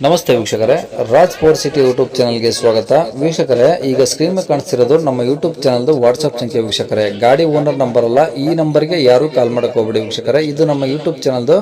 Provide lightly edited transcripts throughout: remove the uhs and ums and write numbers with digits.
ನಮಸ್ತೆ ವೀಕ್ಷಕರೇ, Raj sports city YouTube ಚಾನಲ್ಗೆ ಸ್ವಾಗತ. ವೀಕ್ಷಕರೇ, ಈಗ ಸ್ಕ್ರೀನ್ ಮೇಲೆ ಕಾಣಿಸ್ತಿರೋದು ನಮ್ಮ ಯೂಟ್ಯೂಬ್ ಚಾನಲ್ದು ವಾಟ್ಸಪ್ ಸಂಖ್ಯೆ. ವೀಕ್ಷಕರೇ, ಗಾಡಿ ಓನರ್ ನಂಬರ್ ಅಲ್ಲ, ಈ ನಂಬರ್ಗೆ ಯಾರು ಕಾಲ್ ಮಾಡಕ್ಕೆ ಹೋಗ್ಬೇಡಿ ವೀಕ್ಷಕರೇ. ಇದು ನಮ್ಮ ಯೂಟ್ಯೂಬ್ ಚಾನಲ್ದು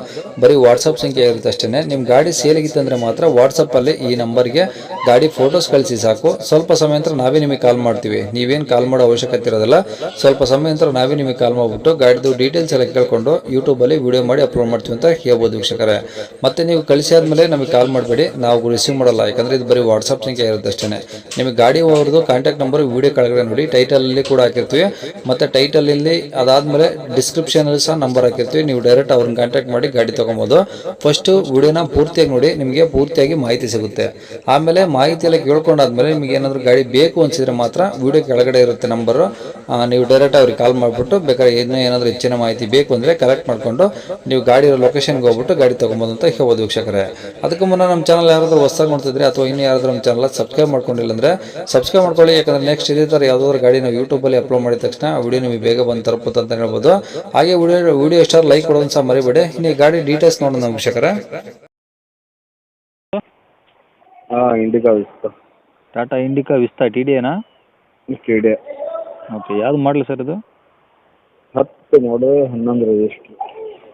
ಬರೀ ವಾಟ್ಸಪ್ ಸಂಖ್ಯೆ ಇರುತ್ತೆ ಅಷ್ಟೇ. ನಿಮ್ಮ ಗಾಡಿ ಸೇಲಿಗಿತ್ತಂದ್ರೆ ಮಾತ್ರ ವಾಟ್ಸಪ್ಪಲ್ಲಿ ಈ ನಂಬರ್ಗೆ ಗಾಡಿ ಫೋಟೋಸ್ ಕಳಿಸಿ ಸಾಕು. ಸ್ವಲ್ಪ ಸಮಯ ನಂತರ ನಾವೇ ನಿಮಗೆ ಕಾಲ್ ಮಾಡ್ತೀವಿ. ನೀವೇನು ಕಾಲ್ ಮಾಡೋ ಅವಶ್ಯಕತೆ ಇರೋದಿಲ್ಲ. ಸ್ವಲ್ಪ ಸಮಯ ನಂತರ ನಾವೇ ನಿಮಗೆ ಕಾಲ್ ಮಾಡಿಬಿಟ್ಟು ಗಾಡಿದು ಡೀಟೇಲ್ಸ್ ಎಲ್ಲ ಕೇಳ್ಕೊಂಡು ಯೂಟ್ಯೂಬಲ್ಲಿ ವಿಡಿಯೋ ಮಾಡಿ ಅಪ್ಲೋಡ್ ಮಾಡ್ತೀವಿ ಅಂತ ಹೇಳ್ಬೋದು ವೀಕ್ಷಕರೇ. ಮತ್ತೆ ನೀವು ಕಳಿಸಿ ಆದಮೇಲೆ ನಮಗೆ ಕಾಲ್ ಮಾಡಬೇಡಿ, ನಾವು ರಿಸೀವ್ ಮಾಡಲ್ಲ. ಯಾಕಂದ್ರೆ ಇದು ಬರೀ ವಾಟ್ಸಪ್ ಸಂಖ್ಯೆ ಇರುತ್ತೆ ಅಷ್ಟೇ. ನಿಮಗೆ ಗಾಡಿ ಅವ್ರದ್ದು ಕಾಂಟ್ಯಾಕ್ಟ್ ನಂಬರ್ ವಿಡಿಯೋ ಕೆಳಗಡೆ ನೋಡಿ, ಟೈಟಲ್ ಅಲ್ಲಿ ಕೂಡ ಹಾಕಿರ್ತೀವಿ. ಮತ್ತೆ ಟೈಟಲ್ ಇಲ್ಲಿ ಅದಾದ್ಮೇಲೆ ಡಿಸ್ಕ್ರಿಪ್ಷನ್ ಅಲ್ಲಿ ಸಹ ನಂಬರ್ ಹಾಕಿರ್ತೀವಿ. ನೀವು ಡೈರೆಕ್ಟ್ ಅವ್ರನ್ನ ಕಾಂಟ್ಯಾಕ್ಟ್ ಮಾಡಿ ಗಾಡಿ ತಗೊಬೋದು. ಫಸ್ಟ್ ವಿಡಿಯೋನ ಪೂರ್ತಿಯಾಗಿ ನೋಡಿ, ನಿಮಗೆ ಪೂರ್ತಿಯಾಗಿ ಮಾಹಿತಿ ಸಿಗುತ್ತೆ. ಆಮೇಲೆ ಮಾಹಿತಿ ಎಲ್ಲ ಕೇಳ್ಕೊಂಡಾದ್ಮೇಲೆ ನಿಮಗೆ ಏನಾದರೂ ಗಾಡಿ ಬೇಕು ಅನ್ಸಿದ್ರೆ ಮಾತ್ರ ವಿಡಿಯೋ ಕೆಳಗಡೆ ಇರುತ್ತೆ ನಂಬರು, ನೀವು ಡೈರೆಕ್ಟ್ ಅವ್ರಿಗೆ ಕಾಲ್ ಮಾಡಿಬಿಟ್ಟು ಬೇಕಾದ್ರೆ ಏನಾದರೂ ಹೆಚ್ಚಿನ ಮಾಹಿತಿ ಬೇಕು ಅಂದರೆ ಕಲೆಕ್ಟ್ ಮಾಡಿಕೊಂಡು ನೀವು ಗಾಡಿ ಲೊಕೇಶನ್ಗೆ ಹೋಗ್ಬಿಟ್ಟು ಗಾಡಿ ತೊಗೊಬೋದು ಅಂತ ಹೇಳ್ಬೋದು ವೀಕ್ಷಕರೇ. ಅದಕ್ಕೂ ಮುನ್ನ ನಮ್ಮ ಚಾನಲ್ ಯಾರಾದರೂ ಹೊಸದಾಗಿ ನೋಡ್ತಿದ್ರೆ ಅಥವಾ ಇನ್ನು ಯಾರಾದರೂ ನಮ್ಮ ಚಾನಲ್ ಸಬ್ಸ್ಕ್ರೈಬ್ ಮಾಡ್ಕೊಂಡಿಲ್ಲ ಅಂದರೆ ಸಬ್ಸ್ಕ್ರೈಬ್ ಮಾಡ್ಕೊಳ್ಳಿ. ಯಾಕಂದರೆ ನೆಕ್ಸ್ಟ್ ಇದೇ ಥರ ಯಾವುದಾದ್ರು ಗಾಡಿ ನಾವು ಯೂಟ್ಯೂಬಲ್ಲಿ ಅಪ್ಲೋಡ್ ಮಾಡಿದ ತಕ್ಷಣ ವಿಡಿಯೋ ನಿಮಗೆ ಬೇಗ ಬಂದು ತಲುಪುತ್ತೆ ಅಂತ ಹೇಳ್ಬೋದು. ಹಾಗೆ ವಿಡಿಯೋ ಎಷ್ಟಾದ್ರು ಲೈಕ್ ಕೊಡೋದು ಸಹ ಮರಿಬೇಡಿ. ಇನ್ನು ಗಾಡಿ ಡೀಟೇಲ್ಸ್ ನೋಡೋಣ ವೀಕ್ಷಕರೇ. Indica Vista. Tata Indica Vista T D ಏನಾ? ಟಿ.ಡಿ. ಓಕೆ, ಯಾವುದು ಮಾಡಲಿ ಸರ್ ಇದು? 10 ಮಾಡಲ್ 11 ರಿಜಿಸ್ಟ್ರಿ.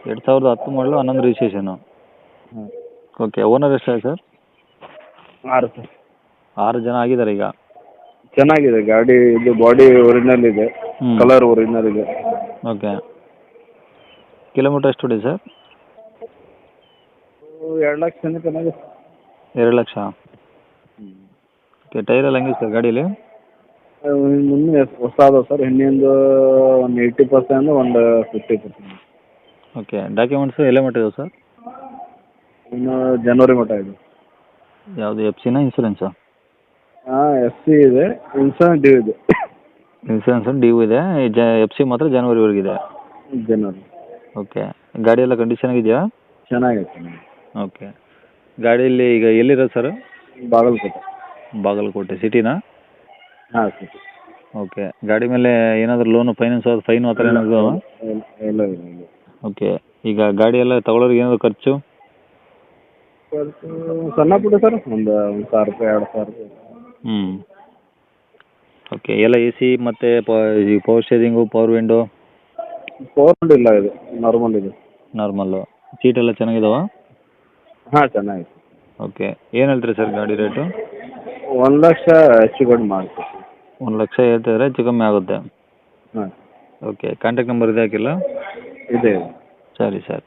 2010 ಮಾಡಲು 11 ರಿಜಿಸ್ಟ್ರೇಷನು. ಹಾಂ. ಓಕೆ, ಓನರ್ ಎಷ್ಟಾಗಿದೆ ಸರ್? 6 ಸರ್. 6 ಜನ ಆಗಿದ್ದಾರೆ ಈಗ. ಚೆನ್ನಾಗಿದೆ ಗಾಡಿ, ಇದು ಬಾಡಿ ಒರಿಜಿನಲ್ ಇದೆ, ಕಲರ್ ಒರಿಜಿನಲ್ ಇದೆ. ಓಕೆ, ಕಿಲೋಮೀಟರ್ ಎಷ್ಟು ಹೊಡಿ ಸರ್? 2 ಲಕ್ಷ ಚೆನ್ನಾಗಿದೆ. 2 ಲಕ್ಷ. ಓಕೆ, ಟೈರ್ ಎಲ್ಲ ಹೆಂಗಿದೆ ಸರ್ ಗಾಡೀಲಿ? ಮುಂದೆ ಹೊಸ ಅದಾವೆ ಸರ್, ಹಿಂದಿಂದು ಒಂದು 80%, ಒಂದು 50%. ಓಕೆ, ಡಾಕ್ಯುಮೆಂಟ್ಸು ಎಲ್ಲ ಮಟ್ಟಿದೆ ಸರ್? ಇನ್ನು ಜನವರಿ ಮಟ್ಟ ಇದೆ. ಯಾವುದು ಎಫ್ ಸಿನಾ ಇನ್ಸೂರೆನ್ಸಾ? ಹಾಂ, ಎಫ್ ಸಿ ಇದೆ, ಇನ್ಸೂರೆನ್ಸ್ ಡ್ಯೂ ಇದೆ. ಇನ್ಸೂರೆನ್ಸ್ ಡ್ಯೂ ಇದೆ, ಎಫ್ ಸಿ ಮಾತ್ರ ಜನವರಿವರೆಗಿದೆ. ಜನವರಿ. ಓಕೆ, ಗಾಡಿ ಎಲ್ಲ ಕಂಡೀಷನ್ ಆಗಿದೆಯಾ? ಚೆನ್ನಾಗೈತೆ. ಓಕೆ, ಗಾಡಿಯಲ್ಲಿ ಈಗ ಎಲ್ಲಿರೋದು ಸರ್? ಬಾಗಲಕೋಟೆ. ಬಾಗಲಕೋಟೆ ಸಿಟಿನಾ? ಹಾಂ ಸರ್. ಓಕೆ, ಗಾಡಿ ಮೇಲೆ ಏನಾದರೂ ಲೋನು ಫೈನಾನ್ಸ್ ಫೈನು ಆ ಥರ ಏನಾದರೂ? ಇಲ್ಲ ಇಲ್ಲ. ಓಕೆ, ಈಗ ಗಾಡಿ ಎಲ್ಲ ತಗೊಳ್ಳೋರಿಗೆ ಏನಾದರೂ ಖರ್ಚು? ಸಣ್ಣ ಪುಟ್ಟ ಸರ್, ಒಂದು 1,000 ರೂಪಾಯಿ 2,000 ರೂಪಾಯಿ. ಓಕೆ, ಎಲ್ಲ ಎ ಸಿ ಮತ್ತು power steering, power window? Power ಇಲ್ಲ, ಇದು ನಾರ್ಮಲ್ ಇದೆ. ನಾರ್ಮಲ್ಲು. ಸೀಟೆಲ್ಲ ಚೆನ್ನಾಗಿದಾವ? ಹಾಂ, ಚೆನ್ನಾಗಿದೆ. ಓಕೆ, ಏನು ಹೇಳ್ತೀರಿ ಸರ್ ಗಾಡಿ ರೇಟು? 1 ಲಕ್ಷ ಹೆಚ್ಚು ಕಡಿಮೆ ಮಾಡ್ತೀವಿ. 1 ಲಕ್ಷ ಹೇಳ್ತಿದ್ರೆ ಹೆಚ್ಚು ಕಮ್ಮಿ ಆಗುತ್ತೆ. ಹಾಂ. ಓಕೆ, ಕಾಂಟ್ಯಾಕ್ಟ್ ನಂಬರ್ ಇದೆ ಹಾಕಿಲ್ಲ? ಇದೆ. ಸರಿ ಸರ್.